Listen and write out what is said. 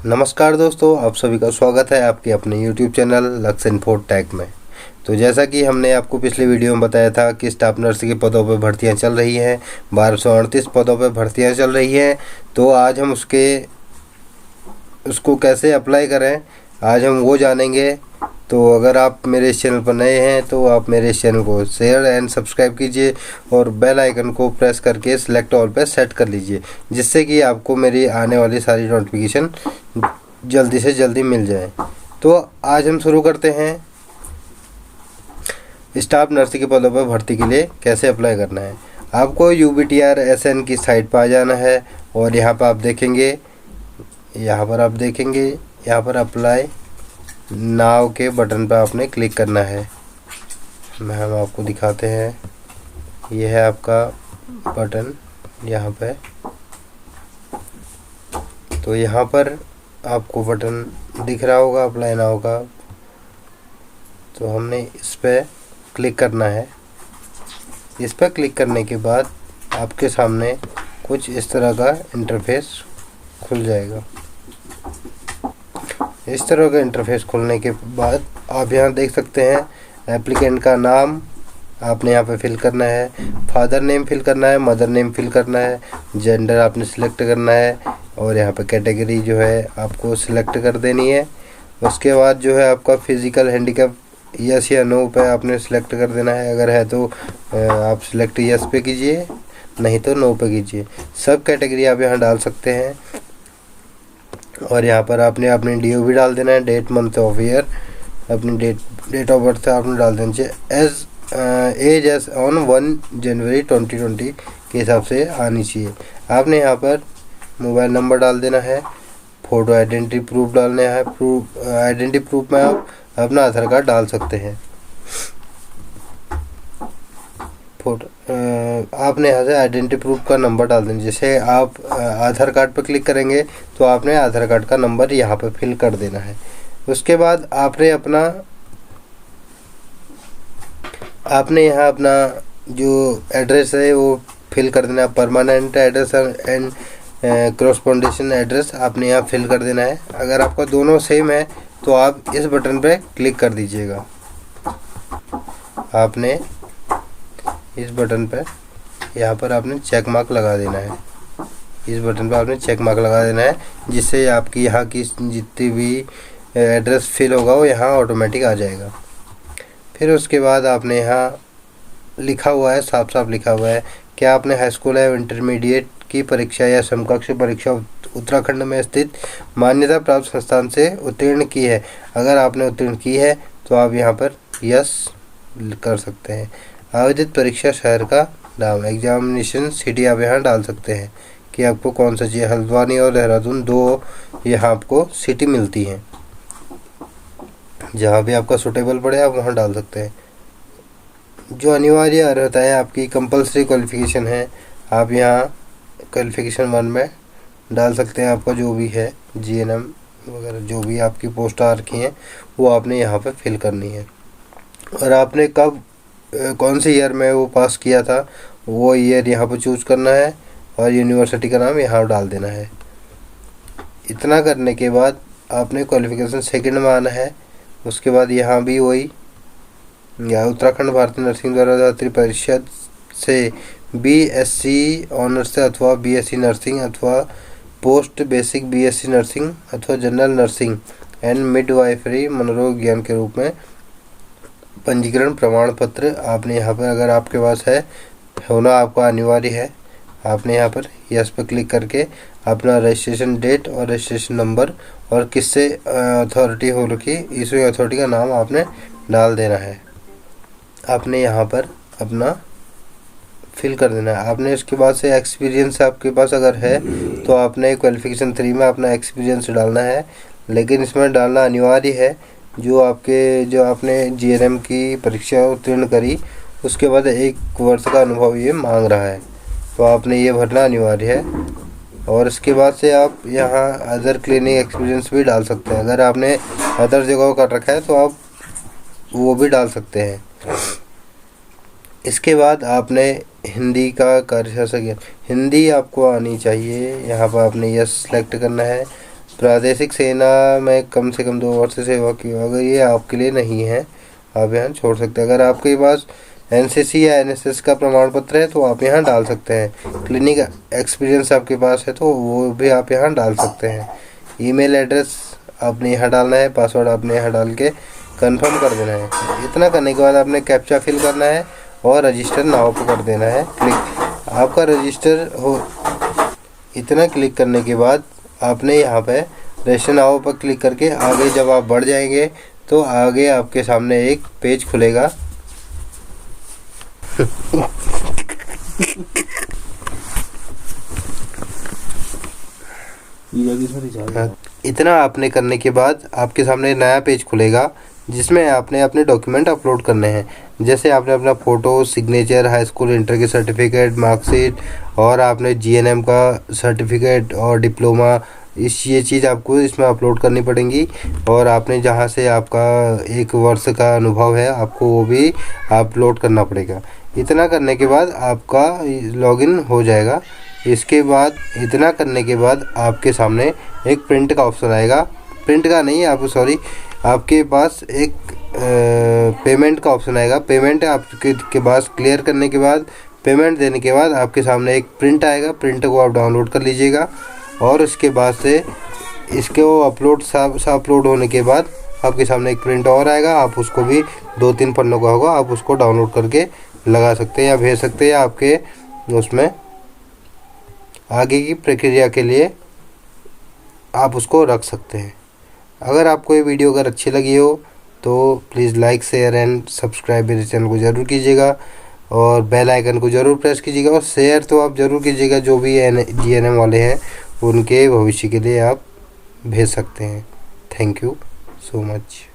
नमस्कार दोस्तों, आप सभी का स्वागत है आपके अपने YouTube चैनल लक्स इन्फोटेक में। तो जैसा कि हमने आपको पिछले वीडियो में बताया था कि स्टाफ नर्स के पदों पर भर्तियां चल रही हैं, 1238 पदों पर भर्तियां चल रही हैं। तो आज हम उसको कैसे अप्लाई करें, आज हम वो जानेंगे। तो अगर आप मेरे इस चैनल पर नए हैं तो आप मेरे इस चैनल को शेयर एंड सब्सक्राइब कीजिए और बेल आइकन को प्रेस करके सिलेक्ट ऑल पर सेट कर लीजिए, जिससे कि आपको मेरी आने वाली सारी नोटिफिकेशन जल्दी से जल्दी मिल जाए। तो आज हम शुरू करते हैं स्टाफ नर्स के पदों पर भर्ती के लिए कैसे अप्लाई करना है। आपको UBTRSN की साइट पर आ जाना है और यहाँ पर आप देखेंगे यहाँ पर अप्लाई नाउ के बटन पर आपने क्लिक करना है। हम आपको दिखाते हैं, यह है आपका बटन यहाँ पे। तो यहाँ पर आपको बटन दिख रहा होगा अप्लाई नाउ का, तो हमने इस पर क्लिक करना है। इस पर क्लिक करने के बाद आपके सामने कुछ इस तरह का इंटरफेस खुल जाएगा। इस तरह का इंटरफेस खुलने के बाद आप यहाँ देख सकते हैं एप्लीकेंट का नाम आपने यहाँ पे फिल करना है, फादर नेम फिल करना है, मदर नेम फिल करना है, जेंडर आपने सिलेक्ट करना है और यहाँ पे कैटेगरी जो है आपको सिलेक्ट कर देनी है। उसके बाद जो है आपका फिज़िकल हैंडीकैप यस या नो पे आपने सिलेक्ट कर देना है। अगर है तो आप सिलेक्ट यस पे कीजिए, नहीं तो नो पे कीजिए। सब कैटेगरी आप यहाँ डाल सकते हैं और यहाँ पर आपने अपनी DO भी डाल देना है, डेट मंथ ऑफ ईयर, अपनी डेट ऑफ बर्थ आपने डाल देना चाहिए। एज एस ऑन 1 जनवरी 2020 के हिसाब से आनी चाहिए। आपने यहाँ पर मोबाइल नंबर डाल देना है, फ़ोटो आइडेंटिटी प्रूफ डालना है। आइडेंटिटी प्रूफ में आप अपना आधार कार्ड डाल सकते हैं। आपने यहाँ से आइडेंटिटी प्रूफ का नंबर डाल देना। जैसे आप आधार कार्ड पर क्लिक करेंगे तो आपने आधार कार्ड का नंबर यहाँ पे फिल कर देना है। उसके बाद आपने यहाँ अपना जो एड्रेस है वो फिल कर देना है। परमानेंट एड्रेस एंड कॉरस्पॉन्डेशन एड्रेस आपने यहाँ फिल कर देना है। अगर आपका दोनों सेम है तो आप इस बटन पे क्लिक कर दीजिएगा। आपने इस बटन पे यहाँ पर आपने चेक मार्क लगा देना है। इस बटन पे आपने चेक मार्क लगा देना है, जिससे आपकी यहाँ की जितनी भी एड्रेस फिल होगा वो यहाँ ऑटोमेटिक आ जाएगा। फिर उसके बाद आपने यहाँ लिखा हुआ है, साफ साफ लिखा हुआ है, क्या आपने हाई स्कूल या इंटरमीडिएट की परीक्षा या समकक्ष परीक्षा उत्तराखंड में स्थित मान्यता प्राप्त संस्थान से उत्तीर्ण की है। अगर आपने उत्तीर्ण की है तो आप यहाँ पर यस कर सकते हैं। आवेदित परीक्षा शहर का नाम, एग्जामिनेशन सिटी आप यहाँ डाल सकते हैं कि आपको कौन सा चाहिए। हल्द्वानी और देहरादून 2 यहाँ आपको सिटी मिलती हैं, जहाँ भी आपका सूटेबल पड़े आप वहाँ डाल सकते हैं। जो अनिवार्य अर्हता है आपकी कंपलसरी क्वालिफ़िकेशन है, आप यहाँ क्वालिफ़िकेशन 1 में डाल सकते हैं। आपका जो भी है GNM वगैरह जो भी आपकी पोस्ट आ रखी हैं वो आपने यहाँ पे फिल करनी है। और आपने कब कौन से ईयर में वो पास किया था वो ईयर यहाँ पर चूज़ करना है और यूनिवर्सिटी का नाम यहाँ डाल देना है। इतना करने के बाद आपने क्वालिफ़िकेशन 2nd में आना है। उसके बाद यहाँ भी वही उत्तराखंड भारतीय नर्सिंग द्वारा परिषद से BSc ऑनर्स से अथवा BSc नर्सिंग अथवा पोस्ट बेसिक BSc नर्सिंग अथवा जनरल नर्सिंग एंड मिडवाइफरी मनोरोग ज्ञान के रूप में पंजीकरण प्रमाण पत्र आपने यहाँ पर, अगर आपके पास है, होना आपका अनिवार्य है। आपने यहाँ पर यस पर क्लिक करके अपना रजिस्ट्रेशन डेट और रजिस्ट्रेशन नंबर और किससे अथॉरिटी हो रखी इशूइंग अथॉरिटी का नाम आपने डाल देना है। आपने यहाँ पर अपना फिल कर देना है। आपने इसके बाद से एक्सपीरियंस आपके पास अगर है तो आपने क्वालिफ़िकेशन 3 में अपना एक्सपीरियंस डालना है, लेकिन इसमें डालना अनिवार्य है। जो आपने GNM की परीक्षा उत्तीर्ण करी उसके बाद 1 वर्ष का अनुभव ये मांग रहा है, तो आपने ये भरना अनिवार्य है। और इसके बाद से आप यहाँ अदर क्लिनिक एक्सपीरियंस भी डाल सकते हैं। अगर आपने अदर जगहों का रखा है तो आप वो भी डाल सकते हैं। इसके बाद आपने हिंदी का कार्यशास्त्र, हिंदी आपको आनी चाहिए। यहाँ पर आपने यस सेलेक्ट करना है। प्रादेशिक सेना में कम से कम 2 वर्ष सेवा की हो, अगर ये आपके लिए नहीं है आप यहाँ छोड़ सकते हैं। अगर आपके पास एनसीसी या एनएसएस का प्रमाण पत्र है तो आप यहाँ डाल सकते हैं। क्लिनिक एक्सपीरियंस आपके पास है तो वो भी आप यहाँ डाल सकते हैं। ईमेल एड्रेस आपने यहाँ डालना है, पासवर्ड आपने यहाँ डाल के कंफर्म कर देना है। इतना करने के बाद आपने कैप्चा फिल करना है और रजिस्टर नाउ पर कर देना है क्लिक। आपका रजिस्टर हो, इतना क्लिक करने के बाद आपने यहाँ पे रजिस्टर नाउ पर क्लिक करके आगे जब आप बढ़ जाएंगे तो आगे आपके सामने एक पेज खुलेगा। इतना आपने करने के बाद आपके सामने नया पेज खुलेगा जिसमें आपने अपने डॉक्यूमेंट अपलोड करने हैं। जैसे आपने अपना photo, signature, high school inter की सर्टिफिकेट, मार्कशीट और आपने जीएनएम का सर्टिफिकेट और डिप्लोमा, ये चीज़ आपको इसमें अपलोड करनी पड़ेंगी। और आपने जहां से आपका 1 वर्ष का अनुभव है आपको वो भी अपलोड करना पड़ेगा। इतना करने के बाद आपका लॉगिन हो जाएगा। इसके बाद इतना करने के बाद आपके सामने एक प्रिंट का ऑप्शन आएगा। प्रिंट का नहीं, आपके पास एक पेमेंट का ऑप्शन आएगा। पेमेंट आपके पास क्लियर करने के बाद, पेमेंट देने के बाद आपके सामने एक प्रिंट आएगा। प्रिंट को आप डाउनलोड कर लीजिएगा और उसके बाद से इसके वो अपलोड होने के बाद आपके सामने एक प्रिंट और आएगा। आप उसको भी 2-3 पन्नों का होगा, आप उसको डाउनलोड करके लगा सकते हैं या भेज सकते हैं। या आपके उसमें आगे की प्रक्रिया के लिए आप उसको रख सकते हैं। अगर आपको ये वीडियो अगर अच्छी लगी हो तो please like, share and subscribe मेरे चैनल को ज़रूर कीजिएगा और बेल आइकन को ज़रूर प्रेस कीजिएगा। और शेयर तो आप ज़रूर कीजिएगा, जो भी जीएनएम वाले हैं उनके भविष्य के लिए आप भेज सकते हैं। Thank you so much.